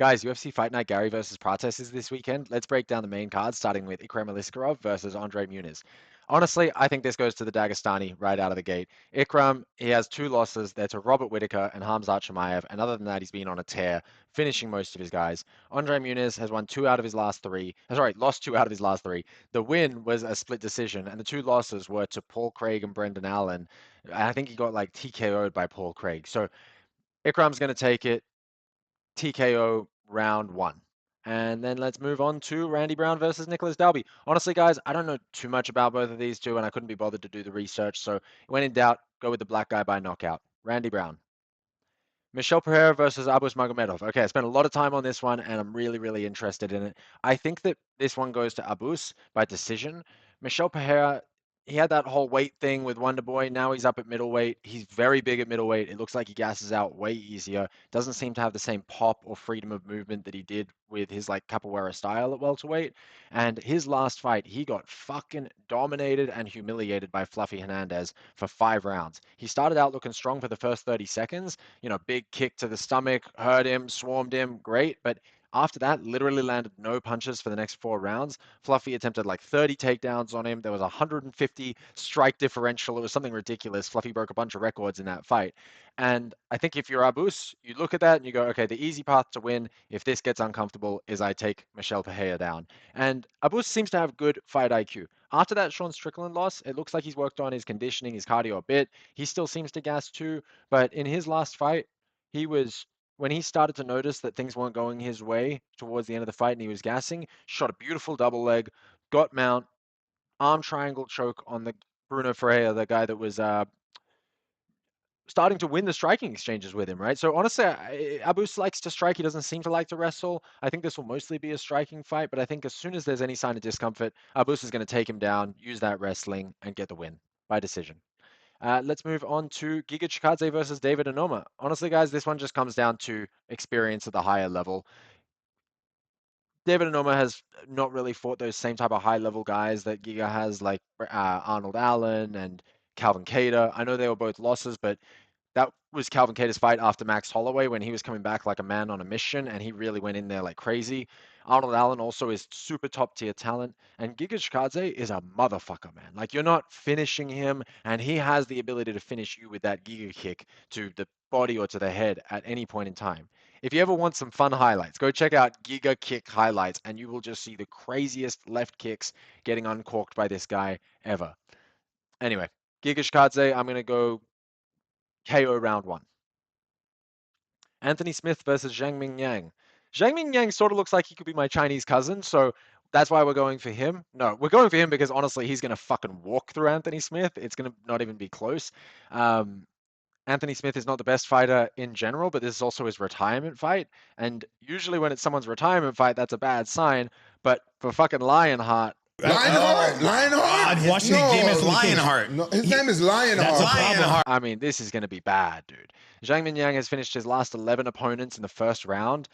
Guys, UFC Fight Night Gary versus Prates is this weekend. Let's break down the main card, starting with Ikram Aliskerov versus Andre Muniz. Honestly, I think this goes to the Dagestani right out of the gate. Ikram, he has two losses. They're to Robert Whitaker and Hamzat Chimaev, and other than that, he's been on a tear, finishing most of his guys. Andre Muniz has won two out of his last three. Sorry, lost two out of his last three. The win was a split decision, and the two losses were to Paul Craig and Brendan Allen. I think he got like TKO'd by Paul Craig. So Ikram's going to take it. TKO round one. And then let's move on to Randy Brown versus Nicholas Dalby. Honestly, guys, I don't know too much about both of these two, and I couldn't be bothered to do the research. So when in doubt, go with the black guy by knockout. Randy Brown. Michel Pereira versus Abus Magomedov. Okay, I spent a lot of time on this one, and I'm really, really interested in it. I think that this one goes to Abus by decision. Michel Pereira, he had that whole weight thing with Wonder Boy. Now he's up at middleweight. He's very big at middleweight. It looks like he gasses out way easier. Doesn't seem to have the same pop or freedom of movement that he did with his like capoeira style at welterweight. And his last fight, he got fucking dominated and humiliated by Fluffy Hernandez for 5 rounds. He started out looking strong for the first 30 seconds. Big kick to the stomach, hurt him, swarmed him, great. But after that, literally landed no punches for the next 4 rounds. Fluffy attempted like 30 takedowns on him. There was a 150 strike differential. It was something ridiculous. Fluffy broke a bunch of records in that fight. And I think if you're Abus, you look at that and you go, okay, the easy path to win, if this gets uncomfortable, is I take Michel Pereira down. And Abus seems to have good fight IQ. After that Sean Strickland loss, it looks like he's worked on his conditioning, his cardio a bit. He still seems to gas too. But in his last fight, he was when he started to notice that things weren't going his way towards the end of the fight and he was gassing, shot a beautiful double leg, got mount, arm triangle choke on the Bruno Ferreira, the guy that was starting to win the striking exchanges with him, right? So honestly, Abus likes to strike. He doesn't seem to like to wrestle. I think this will mostly be a striking fight, but I think as soon as there's any sign of discomfort, Abus is going to take him down, use that wrestling, and get the win by decision. Let's move on to Giga Chikadze versus David Onama. Honestly, guys, this one just comes down to experience at the higher level. David Onama has not really fought those same type of high-level guys that Giga has, like Arnold Allen and Calvin Kattar. I know they were both losses, but that was Calvin Kattar's fight after Max Holloway when he was coming back like a man on a mission, and he really went in there like crazy. Arnold Allen also is super top tier talent, and Giga Chikadze is a motherfucker, man. Like you're not finishing him, and he has the ability to finish you with that Giga kick to the body or to the head at any point in time. If you ever want some fun highlights, go check out Giga Kick highlights, and you will just see the craziest left kicks getting uncorked by this guy ever. Anyway, Giga Chikadze, I'm gonna go KO round one. Anthony Smith versus Zhang Mingyang. Zhang Mingyang sort of looks like he could be my Chinese cousin, so that's why we're going for him. No, we're going for him because honestly, he's going to fucking walk through Anthony Smith. It's going to not even be close. Anthony Smith is not the best fighter in general, but this is also his retirement fight. And usually when it's someone's retirement fight, that's a bad sign. But for fucking Lionheart, Lionheart? Lionheart? I'm watching the game as Lionheart. No, his name is Lionheart. That's a problem. I mean, this is going to be bad, dude. Zhang Mingyang has finished his last 11 opponents in the first round.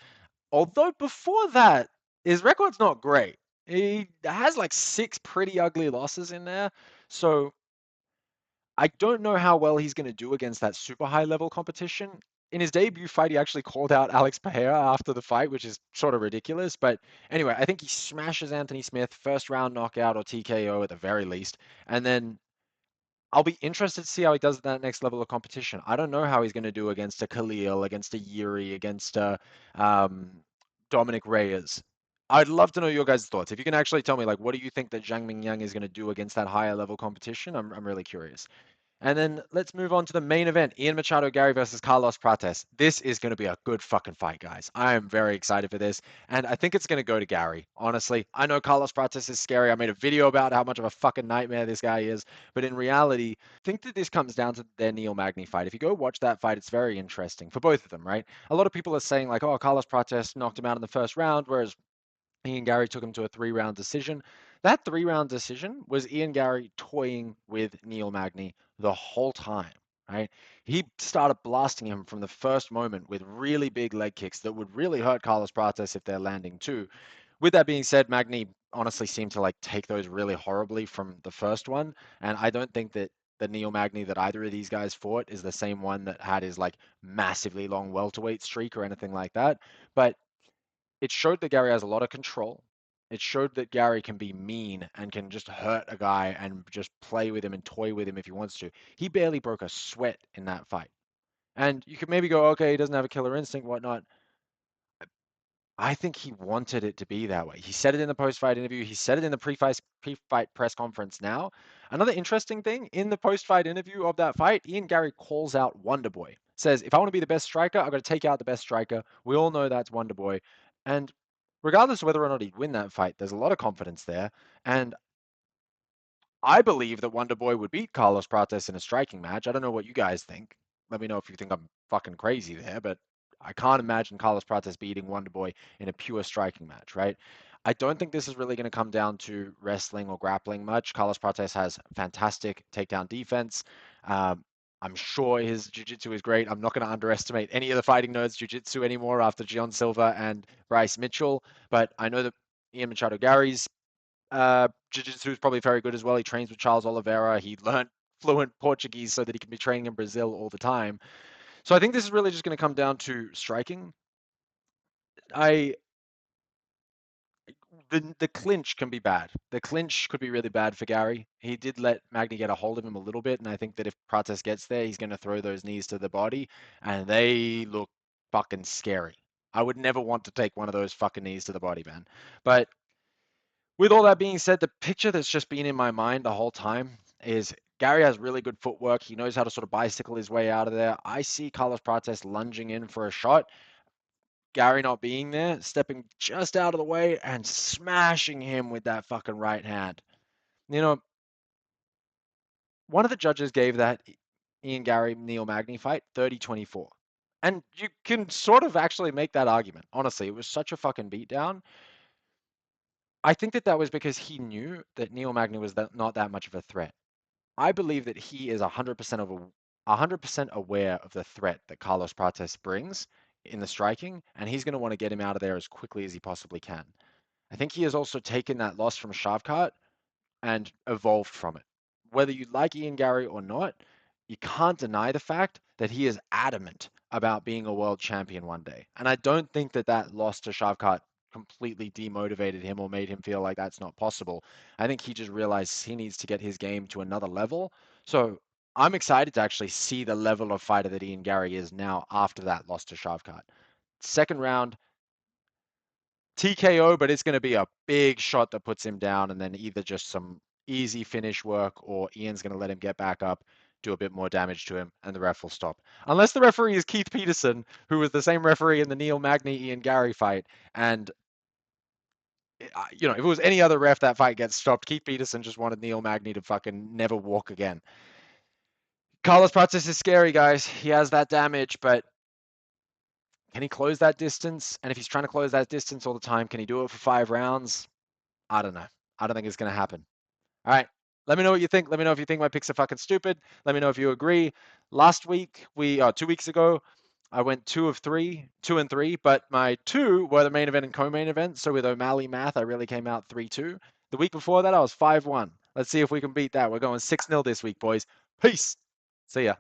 Although before that, his record's not great. He has like 6 pretty ugly losses in there. So I don't know how well he's going to do against that super high level competition. In his debut fight, he actually called out Alex Pereira after the fight, which is sort of ridiculous. But anyway, I think he smashes Anthony Smith, first round knockout or TKO at the very least. And then I'll be interested to see how he does at that next level of competition. I don't know how he's going to do against a Khalil, against a Yuri, against a Dominic Reyes. I'd love to know your guys' thoughts. If you can actually tell me, like, what do you think that Zhang Mingyang is going to do against that higher level competition? I'm really curious. And then let's move on to the main event, Ian Machado Garry versus Carlos Prates. This is going to be a good fucking fight, guys. I am very excited for this, and I think it's going to go to Garry, honestly. I know Carlos Prates is scary. I made a video about how much of a fucking nightmare this guy is, but in reality, I think that this comes down to their Neil Magny fight. If you go watch that fight, it's very interesting for both of them, right? A lot of people are saying, like, oh, Carlos Prates knocked him out in the first round, whereas Ian Garry took him to a 3-round decision. That 3-round decision was Ian Garry toying with Neil Magny the whole time, right? He started blasting him from the first moment with really big leg kicks that would really hurt Carlos Prates if they're landing too. With that being said, Magny honestly seemed to like take those really horribly from the first one, and I don't think that the Neil Magny that either of these guys fought is the same one that had his like massively long welterweight streak or anything like that. But it showed that Gary has a lot of control. It showed that Gary can be mean and can just hurt a guy and just play with him and toy with him if he wants to. He barely broke a sweat in that fight. And you could maybe go, okay, he doesn't have a killer instinct, whatnot. I think he wanted it to be that way. He said it in the post-fight interview. He said it in the pre-fight press conference now. Another interesting thing, in the post-fight interview of that fight, Ian Gary calls out Wonderboy. Says, if I want to be the best striker, I've got to take out the best striker. We all know that's Wonderboy. And regardless of whether or not he'd win that fight, there's a lot of confidence there. And I believe that Wonderboy would beat Carlos Prates in a striking match. I don't know what you guys think. Let me know if you think I'm fucking crazy there, but I can't imagine Carlos Prates beating Wonderboy in a pure striking match, right? I don't think this is really going to come down to wrestling or grappling much. Carlos Prates has fantastic takedown defense. I'm sure his jiu-jitsu is great. I'm not going to underestimate any of the fighting nerds' jiu-jitsu anymore after Gian Silva and Bryce Mitchell, but I know that Ian Machado Garry's jiu-jitsu is probably very good as well. He trains with Charles Oliveira. He learned fluent Portuguese so that he can be training in Brazil all the time. So I think this is really just going to come down to striking. I the clinch can be bad. The clinch could be really bad for Gary. He did let Magny get a hold of him a little bit, and I think that if Prates gets there, he's going to throw those knees to the body, and they look fucking scary. I would never want to take one of those fucking knees to the body, man. But with all that being said, the picture that's just been in my mind the whole time is Gary has really good footwork. He knows how to sort of bicycle his way out of there. I see Carlos Prates lunging in for a shot. Gary not being there, stepping just out of the way and smashing him with that fucking right hand. You know, one of the judges gave that Ian Gary Neil Magny fight 30-24. And you can sort of actually make that argument. Honestly, it was such a fucking beatdown. I think that that was because he knew that Neil Magny was not that much of a threat. I believe that he is 100% aware of the threat that Carlos Prates brings in the striking, and he's going to want to get him out of there as quickly as he possibly can. I think he has also taken that loss from Shavkat and evolved from it. Whether you like Ian Gary or not, you can't deny the fact that he is adamant about being a world champion one day. And I don't think that that loss to Shavkat completely demotivated him or made him feel like that's not possible. I think he just realized he needs to get his game to another level. So I'm excited to actually see the level of fighter that Ian Gary is now after that loss to Shavkat. Second round, TKO, but it's going to be a big shot that puts him down, and then either just some easy finish work or Ian's going to let him get back up, do a bit more damage to him, and the ref will stop. Unless the referee is Keith Peterson, who was the same referee in the Neil Magny Ian Gary fight, and if it was any other ref, that fight gets stopped. Keith Peterson just wanted Neil Magny to fucking never walk again. Carlos Prates is scary, guys. He has that damage, but can he close that distance? And if he's trying to close that distance all the time, can he do it for 5 rounds? I don't know. I don't think it's going to happen. All right. Let me know what you think. Let me know if you think my picks are fucking stupid. Let me know if you agree. Last week, 2 weeks ago, I went 2 and 3, but my two were the main event and co-main event. So with O'Malley math, I really came out 3-2. The week before that, I was 5-1. Let's see if we can beat that. We're going 6-0 this week, boys. Peace. See ya.